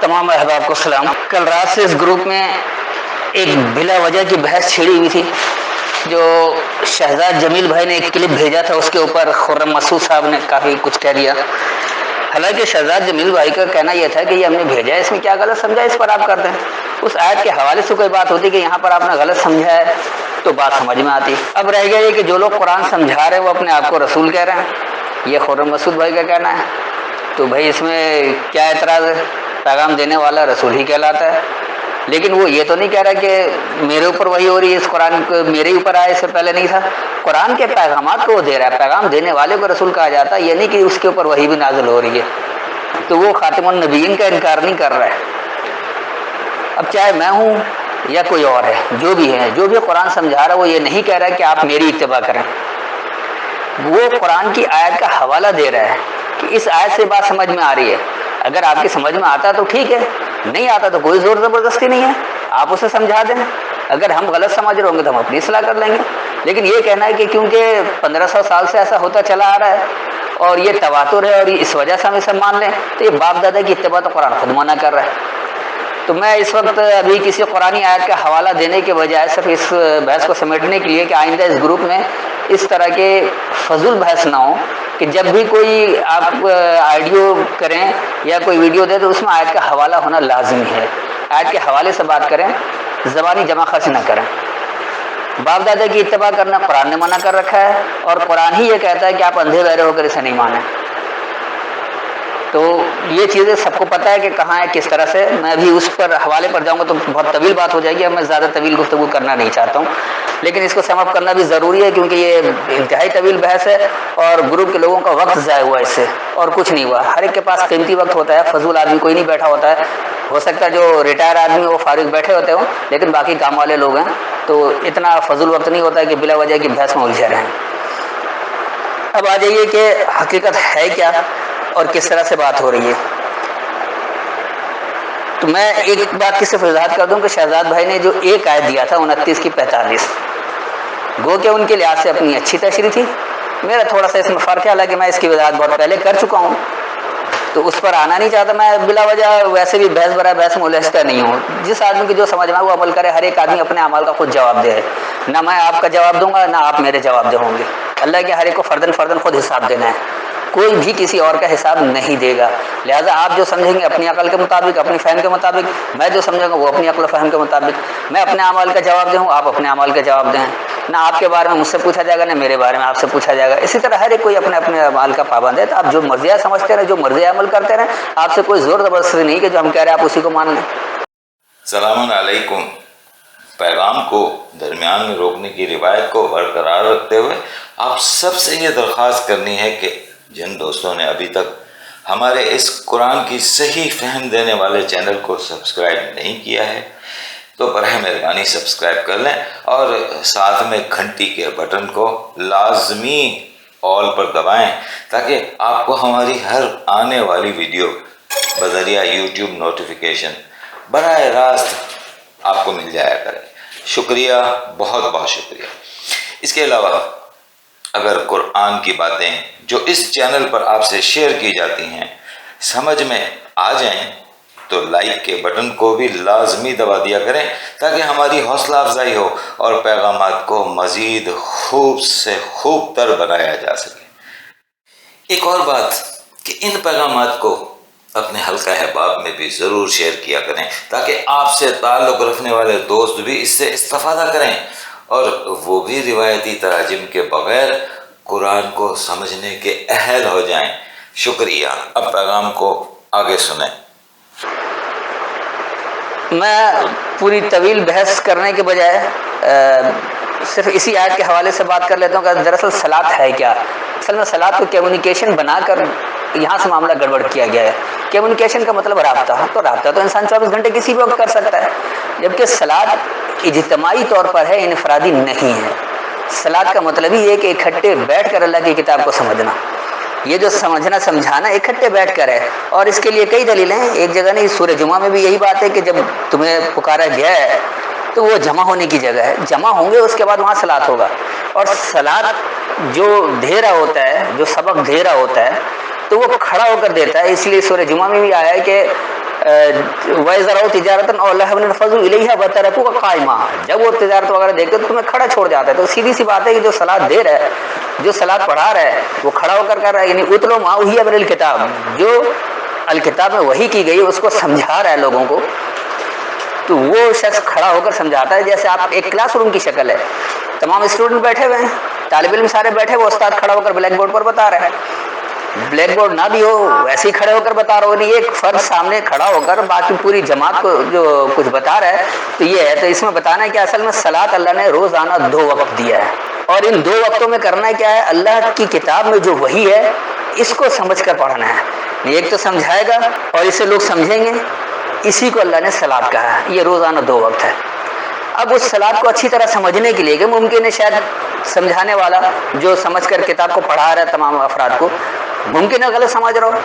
تمام احباب کو سلام۔ کل رات سے اس گروپ میں ایک بلا وجہ کی بحث چھڑی ہوئی تھی، جو شہزاد جمیل بھائی نے ایک کلپ بھیجا تھا، اس کے اوپر خرم مسعود صاحب نے کافی کچھ کہہ دیا۔ حالانکہ شہزاد جمیل بھائی کا کہنا یہ تھا کہ یہ ہم نے بھیجا ہے، اس میں کیا غلط سمجھا اس پر آپ کرتے ہیں۔ اس آیت کے حوالے سے کوئی بات ہوتی کہ یہاں پر آپ نے غلط سمجھا ہے تو بات سمجھ میں آتی۔ اب رہ گیا یہ کہ جو لوگ قرآن سمجھا رہے ہیں وہ اپنے آپ کو رسول کہہ رہے ہیں، یہ خرم مسعود بھائی کا کہنا ہے، تو بھائی اس میں کیا اعتراض ہے؟ پیغام دینے والا رسول ہی کہلاتا ہے۔ لیکن وہ یہ تو نہیں کہہ رہا کہ میرے اوپر وہی ہو رہی ہے، اس قرآن کو میرے اوپر آئے، اس سے پہلے نہیں تھا۔ قرآن کے پیغامات کو وہ دے رہا ہے، پیغام دینے والے کو رسول کہا جاتا ہے، یہ نہیں کہ اس کے اوپر وہی بھی نازل ہو رہی ہے، تو وہ خاتم النبیین کا انکار نہیں کر رہا ہے۔ اب چاہے میں ہوں یا کوئی اور ہے، جو بھی ہے، جو بھی قرآن سمجھا رہا ہے، وہ یہ نہیں کہہ رہا ہے کہ آپ میری اتباع کریں، وہ قرآن کی آیت کا حوالہ دے رہا ہے کہ اس آیت سے بات سمجھ میں آ رہی ہے، اگر آپ کی سمجھ میں آتا تو ٹھیک ہے، نہیں آتا تو کوئی زور زبردستی نہیں ہے، آپ اسے سمجھا دیں، اگر ہم غلط سمجھ رہے ہوں گے تو ہم اپنی اصلاح کر لیں گے۔ لیکن یہ کہنا ہے کہ کیونکہ 1500 سال سے ایسا ہوتا چلا آ رہا ہے اور یہ تواتر ہے اور اس وجہ سے ہم اسے مان لیں، تو یہ باپ دادا کی اتباع تو قرآن خود منع کر رہا ہے۔ تو میں اس وقت ابھی کسی قرآنی آیت کا حوالہ دینے کے بجائے صرف اس بحث کو سمیٹنے کے لیے کہ آئندہ اس گروپ میں اس طرح کے فضول بحث نہ ہو کہ جب بھی کوئی آپ آڈیو کریں یا کوئی ویڈیو دیں تو اس میں آیت کا حوالہ ہونا لازمی ہے، آیت کے حوالے سے بات کریں، زبانی جمع خرچ نہ کریں۔ باپ دادا کی اتباع کرنا قرآن نے منع کر رکھا ہے اور قرآن ہی یہ کہتا ہے کہ آپ اندھے بہرے ہو کر اسے نہیں مانیں۔ تو یہ چیزیں سب کو پتہ ہے کہ کہاں ہے، کس طرح سے۔ میں ابھی اس پر حوالے پر جاؤں گا تو بہت طویل بات ہو جائے گی، اب میں زیادہ طویل گفتگو کرنا نہیں چاہتا ہوں، لیکن اس کو سم اپ کرنا بھی ضروری ہے کیونکہ یہ انتہائی طویل بحث ہے اور گروپ کے لوگوں کا وقت ضائع ہوا اس سے اور کچھ نہیں ہوا۔ ہر ایک کے پاس قیمتی وقت ہوتا ہے، فضول آدمی کوئی نہیں بیٹھا ہوتا ہے، ہو سکتا ہے جو ریٹائر آدمی وہ فارغ بیٹھے ہوتے ہوں، لیکن باقی کام والے لوگ ہیں تو اتنا فضول وقت نہیں ہوتا ہے کہ بلا وجہ کی بحث میں الجھے رہیں۔ اب آ جائیے کہ حقیقت ہے کیا اور کس طرح سے بات ہو رہی ہے۔ تو میں ایک بات کی صرف وضاحت کر دوں کہ شہزاد بھائی نے جو ایک آیت دیا تھا 29 کی 45، گو کہ ان کے لحاظ سے اپنی اچھی تشریح تھی، میرا تھوڑا سا اس میں فرق ہے، حالانکہ میں اس کی وضاحت بہت پہلے کر چکا ہوں تو اس پر آنا نہیں چاہتا۔ میں بلا وجہ ویسے بھی بحث برائے بحث میں الجھتا نہیں ہوں، جس آدمی کی جو سمجھ میں وہ عمل کرے، ہر ایک آدمی اپنے اعمال کا خود جواب دے، نہ میں آپ کا جواب دوں گا نہ آپ میرے جواب دے ہوں گے، اللہ کے ہر ایک کو فردن فردن خود حساب دینا ہے، کوئی بھی کسی اور کا حساب نہیں دے گا۔ لہٰذا آپ جو سمجھیں گے اپنی عقل کے مطابق، اپنی فہم کے مطابق، میں جو سمجھوں گا وہ اپنی عقل و فہم کے مطابق، میں اپنے اعمال کا جواب دوں، آپ اپنے اعمال کا جواب دیں، نہ آپ کے بارے میں مجھ سے پوچھا جائے گا نہ میرے بارے میں آپ سے پوچھا جائے گا۔ اسی طرح ہر ایک کوئی اپنے اپنے اعمال کا پابند ہے، تو آپ جو مرضی سمجھتے رہیں، جو مرضی عمل کرتے رہیں، آپ سے کوئی زور زبردستی نہیں کہ جو ہم کہہ رہے ہیں آپ اسی کو مان لیں۔ السلام علیکم۔ پیغام کو درمیان میں روکنے کی روایت کو برقرار رکھتے ہوئے آپ سب سے یہ درخواست کرنی ہے کہ جن دوستوں نے ابھی تک ہمارے اس قرآن کی صحیح فہم دینے والے چینل کو سبسکرائب نہیں کیا ہے تو براہ مہربانی سبسکرائب کر لیں اور ساتھ میں گھنٹی کے بٹن کو لازمی آل پر دبائیں تاکہ آپ کو ہماری ہر آنے والی ویڈیو بذریعہ یوٹیوب نوٹیفیکیشن براہ راست آپ کو مل جایا کرے۔ شکریہ، بہت بہت شکریہ۔ اس کے علاوہ اگر قرآن کی باتیں جو اس چینل پر آپ سے شیئر کی جاتی ہیں سمجھ میں آ جائیں تو لائک کے بٹن کو بھی لازمی دبا دیا کریں تاکہ ہماری حوصلہ افزائی ہو اور پیغامات کو مزید خوب سے خوب تر بنایا جا سکے۔ ایک اور بات کہ ان پیغامات کو اپنے حلقہ احباب میں بھی ضرور شیئر کیا کریں تاکہ آپ سے تعلق رکھنے والے دوست بھی اس سے استفادہ کریں اور وہ بھی روایتی تراجم کے بغیر قرآن کو سمجھنے کے اہل ہو جائیں۔ شکریہ۔ اب پیغام کو آگے سنیں۔ میں پوری طویل بحث کرنے کے بجائے صرف اسی آیت کے حوالے سے بات کر لیتا ہوں کہ دراصل صلاۃ ہے کیا۔ اصل میں صلاۃ کو کمیونیکیشن بنا کر یہاں سے معاملہ گڑبڑ کیا گیا ہے۔ کمیونیکیشن کا مطلب رابطہ، تو رابطہ تو انسان 24 گھنٹے کسی بھی وقت کر سکتا ہے، جبکہ صلاۃ اجتماعی طور پر ہے، انفرادی نہیں ہے۔ صلاۃ کا مطلب ہی ہے کہ اکٹھے بیٹھ کر اللہ کی کتاب کو سمجھنا، یہ جو سمجھنا سمجھانا اکٹھے بیٹھ کر ہے، اور اس کے لیے کئی دلیلیں ہیں۔ ایک جگہ نہیں، سورہ جمعہ میں بھی یہی بات ہے کہ جب تمہیں پکارا گیا ہے تو وہ جمع ہونے کی جگہ ہے، جمع ہوں گے اس کے بعد وہاں صلاۃ ہوگا، اور صلاۃ جو دے رہا ہوتا ہے، جو سبق دے رہا ہوتا ہے تو وہ کھڑا ہو کر دیتا ہے، اس لیے سورہ جمعہ میں بھی آیا ہے کہ وَإِذَا تجارتاً أَوْ لَهْوًا انفَضُّوا إِلَيْهَا وَتَرَكُوكَ قَائِمًا، جب وہ تجارت وغیرہ دیکھتے تو تمہیں کھڑا چھوڑ جاتا ہے. تو سیدھی سی بات ہے کہ جو صلاۃ دے رہا ہے، جو صلاۃ پڑھا رہا ہے، وہ کھڑا ہو کر رہا ہے. یعنی اتلو ما اوحی من الکتاب، جو الکتاب میں وحی کی گئی اس کو سمجھا رہا ہے لوگوں کو. تو وہ شخص کھڑا ہو کر سمجھاتا ہے. جیسے آپ ایک کلاس روم کی شکل ہے، تمام اسٹوڈنٹ بیٹھے ہوئے ہیں، طالب علم سارے بیٹھے ہوئے، استاد کھڑا ہو کر بلیک بورڈ پر بتا رہا ہے. بلیک بورڈ نہ بھی ہو ویسے ہی کھڑے ہو کر بتا رہا ہو. نہیں، ایک فرد سامنے کھڑا ہو کر باقی پوری جماعت کو جو کچھ بتا رہا ہے. تو یہ ہے، تو اس میں بتانا ہے کہ اصل میں صلاۃ اللہ نے روزانہ 2 وقت دیا ہے، اور ان 2 وقتوں میں کرنا کیا ہے؟ اللہ کی کتاب میں جو وحی ہے اس کو سمجھ کر پڑھنا ہے. ایک تو سمجھائے گا اور اسے لوگ سمجھیں گے، اسی کو اللہ نے صلاۃ کہا ہے. یہ روزانہ 2 وقت ہے. اب اس صلاۃ کو اچھی طرح سمجھنے کے لیے کہ ممکن ہے شاید سمجھانے والا جو سمجھ کر کتاب کو پڑھا رہا ہے تمام افراد کو، ممکن ہے غلط سمجھ رہا ہو،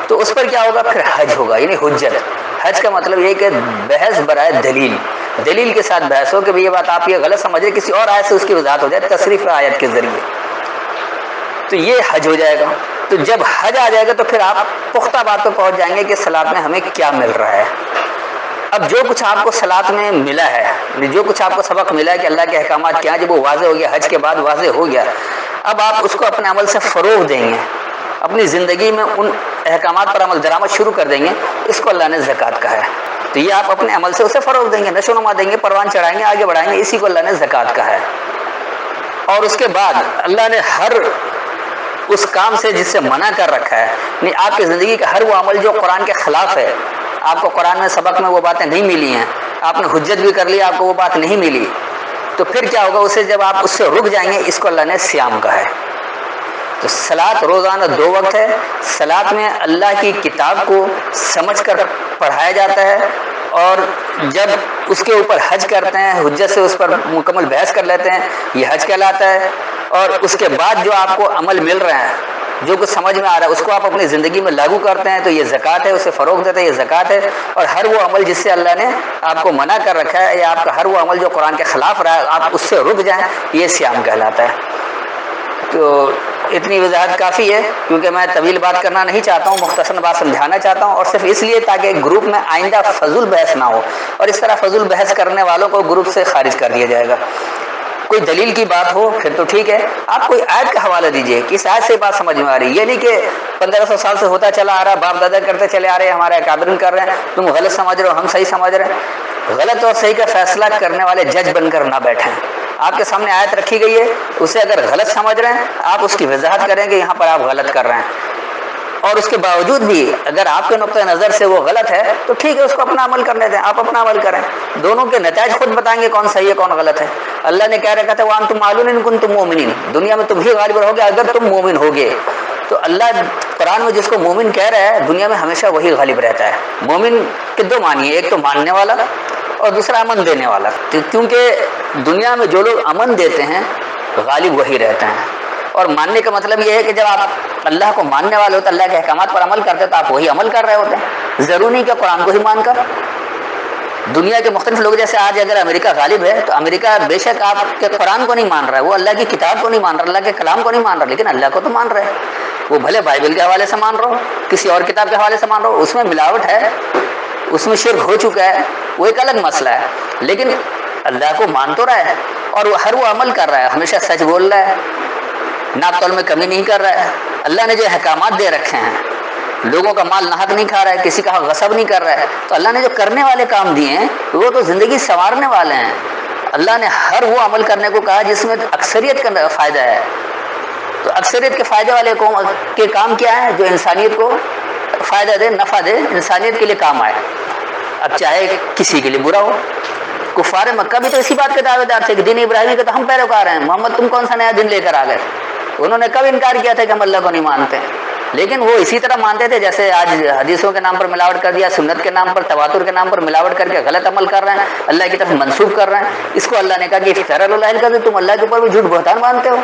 تو اس پر کیا ہوگا؟ پھر حج ہوگا، یعنی حجت. حج کا مطلب یہ کہ بحث برائے دلیل، دلیل کے ساتھ بحث ہو کہ یہ بات آپ یہ غلط سمجھے، کسی اور آیت سے اس کی وضاحت ہو جائے تصریف آیت کے ذریعے. تو یہ حج ہو جائے گا. تو جب حج آ جائے گا تو پھر آپ پختہ بات پہ پہنچ جائیں گے کہ صلاۃ میں ہمیں کیا مل رہا ہے. اب جو کچھ آپ کو صلاۃ میں ملا ہے، جو کچھ آپ کو سبق ملا ہے کہ اللہ کے احکامات کیا ہیں، جب وہ واضح ہو گیا، حج کے بعد واضح ہو گیا، اب آپ اس کو اپنے عمل سے فروغ دیں گے، اپنی زندگی میں ان احکامات پر عمل درآمد شروع کر دیں گے. اس کو اللہ نے زکوٰۃ کہا ہے. تو یہ آپ اپنے عمل سے اسے فروغ دیں گے، نشو نما دیں گے، پروان چڑھائیں گے، آگے بڑھائیں گے. اسی کو اللہ نے زکوٰۃ کہا ہے. اور اس کے بعد اللہ نے ہر اس کام سے جس سے منع کر رکھا ہے، یعنی آپ کی زندگی کا ہر وہ عمل جو قرآن کے خلاف ہے، آپ کو قرآن میں سبق میں وہ باتیں نہیں ملی ہیں، آپ نے حجت بھی کر لی، آپ کو وہ بات نہیں ملی، تو پھر کیا ہوگا؟ اسے جب آپ اس سے رک جائیں گے، اس کو اللہ نے صیام کہا ہے. تو صلاۃ روزانہ 2 وقت ہے. صلاۃ میں اللہ کی کتاب کو سمجھ کر پڑھایا جاتا ہے، اور جب اس کے اوپر حج کرتے ہیں، حجت سے اس پر مکمل بحث کر لیتے ہیں، یہ حج کہلاتا ہے. اور اس کے بعد جو آپ کو عمل مل رہا ہے، جو کچھ سمجھ میں آ رہا ہے، اس کو آپ اپنی زندگی میں لاگو کرتے ہیں، تو یہ زکوٰۃ ہے. اسے فروغ دیتے ہیں، یہ زکوٰۃ ہے. اور ہر وہ عمل جس سے اللہ نے آپ کو منع کر رکھا ہے، یا آپ کا ہر وہ عمل جو قرآن کے خلاف رہا ہے، آپ اس سے رک جائیں، یہ صیام کہلاتا ہے. تو اتنی وضاحت کافی ہے، کیونکہ میں طویل بات کرنا نہیں چاہتا ہوں، مختصر بات سمجھانا چاہتا ہوں، اور صرف اس لیے تاکہ گروپ میں آئندہ فضول بحث نہ ہو، اور اس طرح فضول بحث کرنے والوں کو گروپ سے خارج کر دیا جائے گا. کوئی دلیل کی بات ہو پھر تو ٹھیک ہے، آپ کوئی آیت کا حوالہ دیجئے کہ اس آیت سے بات سمجھ میں آ رہی ہے. یہ نہیں کہ 1500 سال سے ہوتا چلا آ رہا ہے، باپ دادا کرتے چلے آ رہے ہیں، ہمارے اکابرین کر رہے ہیں، تم غلط سمجھ رہے ہو، ہم صحیح سمجھ رہے ہیں. غلط اور صحیح کا فیصلہ کرنے والے جج بن کر نہ بیٹھیں. آپ کے سامنے آیت رکھی گئی ہے، اسے اگر غلط سمجھ رہے ہیں، آپ اس کی وضاحت کریں کہ یہاں پر آپ غلط کر رہے ہیں، اور اس کے باوجود بھی اگر آپ کے نقطۂ نظر سے وہ غلط ہے تو ٹھیک ہے، اس کو اپنا عمل کرنے دیں، آپ اپنا عمل کریں. دونوں کے نتائج خود بتائیں گے کون صحیح ہے کون غلط ہے. اللہ نے کہہ رکھا تھا وَأَنْتُمْ عَالُونَ إِن كُنتُم مُؤْمِنِينَ، دنیا میں تم ہی غالب رہو گے اگر تم مومن ہوگے. تو اللہ قرآن میں جس کو مومن کہہ رہا ہے، دنیا میں ہمیشہ وہی غالب رہتا ہے. مومن کے 2 معنی ہیں، ایک تو ماننے والا اور دوسرا امن دینے والا. کیونکہ دنیا میں جو لوگ امن دیتے ہیں غالب وہی رہتے ہیں. اور ماننے کا مطلب یہ ہے کہ جب آپ اللہ کو ماننے والے ہوتے، اللہ کے احکامات پر عمل کرتے، تو آپ وہی عمل کر رہے ہوتے ہیں. ضروری نہیں کہ قرآن کو ہی مان کر. دنیا کے مختلف لوگ، جیسے آج اگر امریکہ غالب ہے تو امریکہ بے شک آپ کے قرآن کو نہیں مان رہا ہے، وہ اللہ کی کتاب کو نہیں مان رہا، اللہ کے کلام کو نہیں مان رہا، لیکن اللہ کو تو مان رہا ہے. وہ بھلے بائبل کے حوالے سے مان رہا ہو، کسی اور کتاب کے حوالے سے مان رہا ہو، اس میں ملاوٹ ہے، اس میں شرک ہو چکا ہے، وہ ایک الگ مسئلہ ہے. لیکن اللہ کو مان تو رہا ہے، اور وہ ہر وہ عمل کر رہا ہے، ہمیشہ سچ بول رہا ہے، ناپ تول میں کمی نہیں کر رہا ہے. اللہ نے جو احکامات دے رکھے ہیں، لوگوں کا مال ناحق نہیں کھا رہا ہے، کسی کا غصب نہیں کر رہا ہے، تو اللہ نے جو کرنے والے کام دیے ہیں وہ تو زندگی سنوارنے والے ہیں. اللہ نے ہر وہ عمل کرنے کو کہا جس میں اکثریت کا فائدہ ہے. تو اکثریت کے فائدے والے کے کام کیا ہے؟ جو انسانیت کو فائدہ دے، نفع دے، انسانیت کے لیے کام آئے. اب چاہے کسی کے لیے برا ہو. کفار مکہ بھی تو اسی بات کے دعوے دار تھے کہ دین ابراہیمی کے تو ہم پیروکار ہیں، محمد تم کون سا نیا دن لے کر آ گئے. انہوں نے کب انکار کیا تھا کہ ہم اللہ کو نہیں مانتے، لیکن وہ اسی طرح مانتے تھے جیسے آج حدیثوں کے نام پر ملاوٹ کر دیا، سنت کے نام پر، تواتر کے نام پر ملاوٹ کر کے غلط عمل کر رہے ہیں، اللہ کی طرف منسوب کر رہے ہیں. اس کو اللہ نے کہا کہ افتراء علی اللہ الکذب، تم اللہ کے اوپر بھی جھوٹ بہتان باندھتے ہو.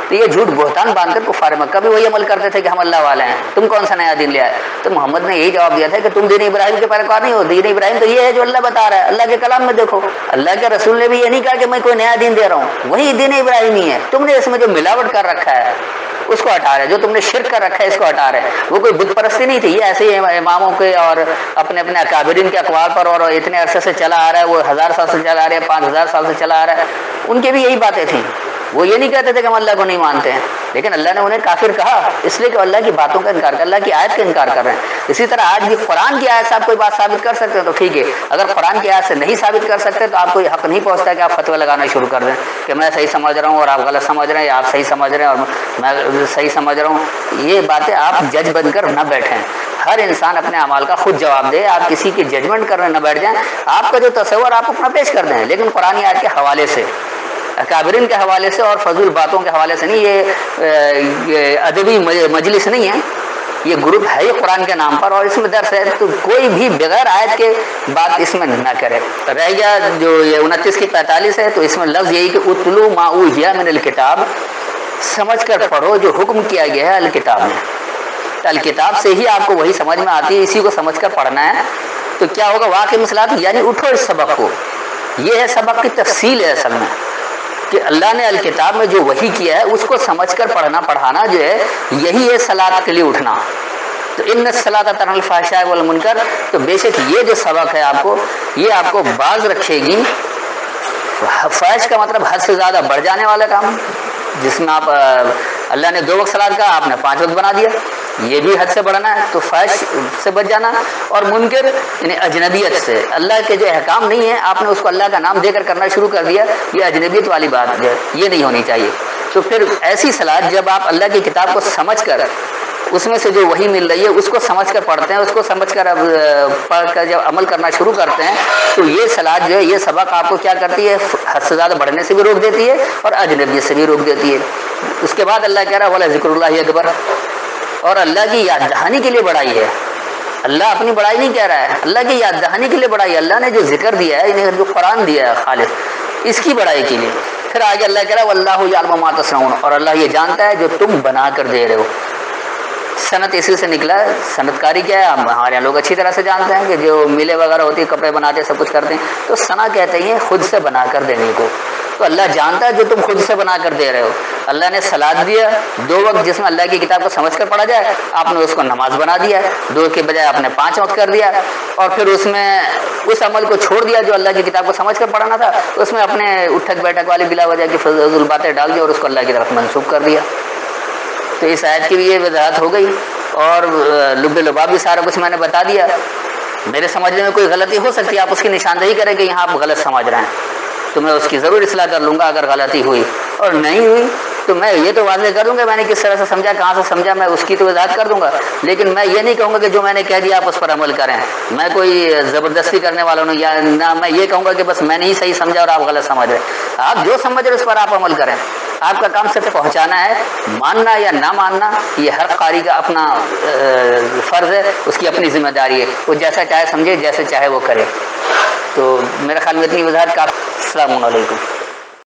تو یہ جھوٹ بہتان باندھ کر کفار مکہ بھی وہی عمل کرتے تھے کہ ہم اللہ والے ہیں، تم کون سا نیا دین لے آئے. تو محمد نے یہی جواب دیا تھا کہ تم دین ابراہیم کے پیروکار نہیں ہو. دین ابراہیم تو یہ ہے جو اللہ بتا رہا ہے، اللہ کے کلام میں دیکھو. اللہ کے رسول نے بھی یہ نہیں کہا کہ میں کوئی نیا دین دے رہا ہوں، وہی دین ابراہیمی ہے. تم نے اس میں جو ملاوٹ کر رکھا ہے اس کو ہٹا رہے ہیں، جو تم نے شرک کر رکھا ہے اس کو ہٹا رہے ہیں۔ وہ کوئی بت پرستی نہیں تھی، یہ ایسے ہی اماموں کے اور اپنے اپنے اکابرین کے اقوال پر اور اتنے عرصے سے چلا آ رہا ہے، وہ 1000 سال سے چلا آ رہا ہے، 5000 سال سے چلا آ رہا ہے، ان کے بھی یہی باتیں تھیں۔ وہ یہ نہیں کہتے تھے کہ ہم اللہ کو نہیں مانتے ہیں، لیکن اللہ نے انہیں کافر کہا اس لیے کہ اللہ کی باتوں کا انکار کر، اللہ کی آیت کا انکار کر رہے ہیں۔ اسی طرح آج بھی قرآن کی آیت سے آپ کوئی بات ثابت کر سکتے ہیں تو ٹھیک ہے، اگر قرآن کی آیت سے نہیں ثابت کر سکتے تو آپ کو یہ حق نہیں پہنچتا کہ آپ فتویٰ لگانا شروع کر دیں کہ میں صحیح سمجھ رہا ہوں اور آپ غلط سمجھ رہے ہیں، یا آپ صحیح سمجھ رہے ہیں اور میں صحیح سمجھ رہا ہوں۔ یہ باتیں آپ جج بن کر نہ بیٹھیں، ہر انسان اپنے اعمال کا خود جواب دے، آپ کسی کی ججمنٹ کرنے نہ بیٹھ جائیں۔ آپ کا جو تصور آپ اپنا پیش کر دیں، لیکن قرآن آیت کے حوالے سے، اکابرین کے حوالے سے اور فضول باتوں کے حوالے سے نہیں۔ یہ ادبی مجلس نہیں ہے، یہ گروپ ہے یہ قرآن کے نام پر اور اس میں درس ہے، تو کوئی بھی بغیر آیت کے بات اس میں نہ کرے۔ رہ گیا جو یہ 29 کی 45 ہے، تو اس میں لفظ یہی کہ اتلو ما اوحی من الکتاب، سمجھ کر پڑھو جو حکم کیا گیا ہے الکتاب میں۔ الکتاب سے ہی آپ کو وہی سمجھ میں آتی ہے، اسی کو سمجھ کر پڑھنا ہے۔ تو کیا ہوگا؟ واقعی مثلات، یعنی اٹھو اس سبق کو، یہ ہے سبق کی تفصیل ہے اصل میں، کہ اللہ نے الکتاب میں جو وحی کیا ہے اس کو سمجھ کر پڑھنا پڑھانا جو ہے، یہی ہے صلاۃ کے لیے اٹھنا۔ تو ان الصلاۃ تنہی عن الفحشاء والمنکر، تو بے شک یہ جو سبق ہے آپ کو، یہ آپ کو باز رکھے گی۔ فحش کا مطلب حد سے زیادہ بڑھ جانے والا کام، جس میں آپ اللہ نے 2 وقت صلاۃ کہا، آپ نے 5 وقت بنا دیا، یہ بھی حد سے بڑھنا ہے، تو فحش سے بچ جانا۔ اور منکر یعنی اجنبیت سے، اللہ کے جو احکام نہیں ہیں آپ نے اس کو اللہ کا نام دے کر کرنا شروع کر دیا، یہ اجنبیت والی بات جو ہے یہ نہیں ہونی چاہیے۔ تو پھر ایسی صلاۃ جب آپ اللہ کی کتاب کو سمجھ کر، اس میں سے جو وحی مل رہی ہے اس کو سمجھ کر پڑھتے ہیں، اس کو سمجھ کر پڑھ کر جب عمل کرنا شروع کرتے ہیں، تو یہ صلاۃ جو ہے، یہ سبق آپ کو کیا کرتی ہے؟ حد سے زیادہ بڑھنے سے بھی روک دیتی ہے اور اجنبیت سے بھی روک دیتی ہے۔ اس کے بعد اللہ کہہ رہا ہے وَلَذِكْرُ اللَّهِ اکبر، اور اللہ کی یاد دہانی کے لیے بڑائی ہے۔ اللہ اپنی بڑائی نہیں کہہ رہا ہے، اللہ کی یاد دہانی کے لیے بڑائی ہے۔ اللہ نے جو ذکر دیا ہے، یعنی جو قرآن دیا ہے خالص، اس کی بڑائی کے لیے۔ پھر آگے اللہ کہہ رہا ہے وَاللَّهُ يَعْلَمُ مَا تَصْنَعُونَ، اور اللہ یہ جانتا ہے جو تم بنا کر دے رہے ہو۔ صنعت اسی سے نکلا ہے۔ صنعت کاری کیا ہے؟ ہمارے یہاں لوگ اچھی طرح سے جانتے ہیں کہ جو میلے وغیرہ ہوتی ہیں، کپڑے بناتے ہیں، سب کچھ کرتے ہیں، تو صنعت کہتے ہیں خود سے بنا کر دینے کو۔ تو اللہ جانتا ہے جو تم خود سے بنا کر دے رہے ہو۔ اللہ نے صلاۃ دیا 2 وقت جس میں اللہ کی کتاب کو سمجھ کر پڑھا جائے، آپ نے اس کو نماز بنا دیا، 2 کے بجائے آپ نے 5 وقت کر دیا، اور پھر اس میں اس عمل کو چھوڑ دیا جو اللہ کی کتاب کو سمجھ کر پڑھانا تھا، اس میں اپنے اٹھک بیٹھک والی بلا وجہ کی فضول باتیں ڈال دی اور اس کو اللہ کی طرف منسوب کر دیا۔ تو اس آیت کی بھی یہ وضاحت ہو گئی، اور لب لباب بھی سارا کچھ میں نے بتا دیا۔ میرے سمجھنے میں کوئی غلطی ہو سکتی ہے، آپ اس کی نشاندہی کریں کہ یہاں آپ غلط سمجھ رہے ہیں، تو میں اس کی ضرور اصلاح کر لوں گا اگر غلطی ہوئی، اور نہیں ہوئی تو میں یہ تو واضح کر دوں گا میں نے کس طرح سے سمجھا، کہاں سے سمجھا، میں اس کی تو وضاحت کر دوں گا۔ لیکن میں یہ نہیں کہوں گا کہ جو میں نے کہہ دیا آپ اس پر عمل کریں، میں کوئی زبردستی کرنے والا ہوں، یا نہ میں یہ کہوں گا کہ بس میں نہیں صحیح سمجھا اور آپ غلط سمجھ رہے۔ آپ جو سمجھ رہے اس پر آپ عمل کریں، آپ کا کام صرف پہنچانا ہے۔ ماننا یا نہ ماننا یہ ہر قاری کا اپنا فرض ہے، اس کی اپنی ذمہ داری ہے، وہ جیسا چاہے سمجھے، جیسے چاہے وہ کرے۔ تو میرے خیال میں اتنی وضاحت کا۔ السلام علیکم۔